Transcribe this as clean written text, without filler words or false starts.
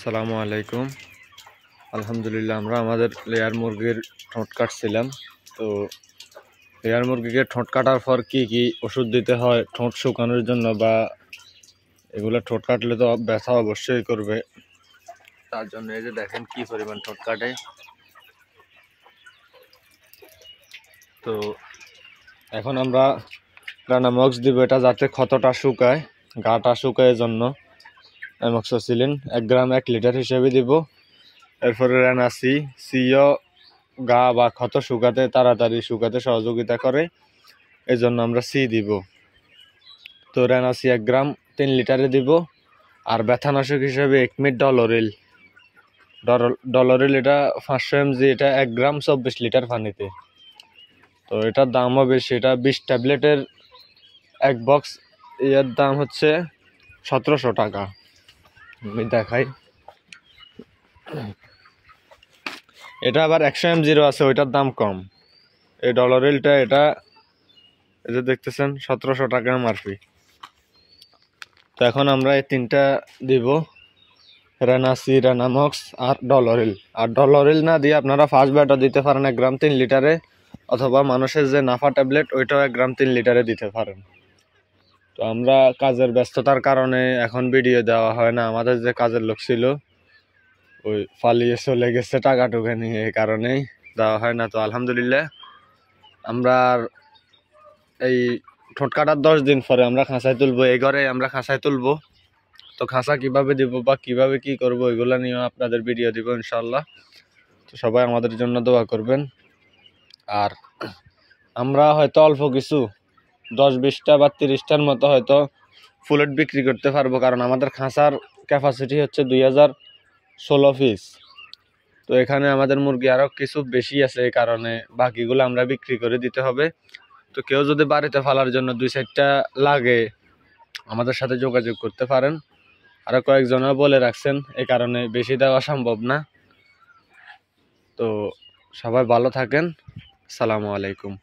আসসালামু আলাইকুম। আলহামদুলিল্লাহ, আমরা আমাদের লেয়ার মুরগির ঠোঁট কাটছিলাম। তো লেয়ার মুরগিকে ঠোঁট কাটার পর কি কি ওষুধ দিতে হয় ঠোঁট শুকানোর জন্য, বা এগুলো ঠোঁট কাটলে তো ব্যথা অবশ্যই করবে, তার জন্য এই যে দেখেন কি পরিমাণ ঠোঁট কাটে। তো এখন আমরা রানামক্স দিব, এটা যাতে ক্ষতটা শুকায়, গাটা শুকায় জন্য অ্যামক্সিসিলিন 1 গ্রাম 1 লিটার হিসেবে দিব। এরপরে রানাসি, সিও গা বা ক্ষত শুকাতে তাড়াতাড়ি শুকাতে সহযোগিতা করে, এই জন্য আমরা সি দিব। তো রানাসি 1 গ্রাম 3 লিটারে দিব। আর ব্যথানাশক হিসেবে একমিট ডলোরিল, এটা 500 mg, এটা 1 গ্রাম 24 লিটার পানিতে। তো এটার দামও বেশি, এটা 20 ট্যাবলেটের এক বক্স, এর দাম হচ্ছে 1700 টাকা। আমি দেখাই, এটা আবার 100 mg আছে, ওইটার দাম কম। এই ডলোরিলটা, এটা এই যে দেখতেছেন 1700 টাকা এমআরপি। তো এখন আমরা এই তিনটা দিব, রানাসি, রানামক্স আর ডলোরিল। আর ডলোরিল না দিয়ে আপনারা ফার্স্ট ব্যাটও দিতে পারেন 1 গ্রাম 3 লিটারে, অথবা মানুষের যে নাফা ট্যাবলেট ওইটাও 1 গ্রাম 3 লিটারে দিতে পারেন। তো আমরা কাজের ব্যস্ততার কারণে এখন ভিডিও দেওয়া হয় না, আমাদের যে কাজের লোক ছিল ওই পালিয়ে চলে গেছে টাকা টুকা নিয়ে, এই কারণেই দেওয়া হয় না। তো আলহামদুলিল্লাহ, আমরা এই ঠোঁট কাটার 10 দিন পরে আমরা খাঁচায় তুলবো, এই ঘরে আমরা খাঁচায় তুলবো। তো খাঁচা কিভাবে দিব বা কিভাবে কি করব, এগুলো নিয়ে আপনাদের ভিডিও দিব ইনশাল্লাহ। তো সবাই আমাদের জন্য দোয়া করবেন। আর আমরা হয়তো অল্প কিছু 10-20টা বা 30টার মতো হয়তো ফুলেট বিক্রি করতে পারবো, কারণ আমাদের খাঁচার ক্যাপাসিটি হচ্ছে 2016 পিস। তো এখানে আমাদের মুরগি আরও কিছু বেশি আছে, এই কারণে বাকিগুলো আমরা বিক্রি করে দিতে হবে। তো কেউ যদি বাড়িতে ফালার জন্য 2-4টা লাগে, আমাদের সাথে যোগাযোগ করতে পারেন। আরও কয়েকজনও বলে রাখছেন, এই কারণে বেশি দেওয়া সম্ভব না। তো সবাই ভালো থাকেন। আসসালামু আলাইকুম।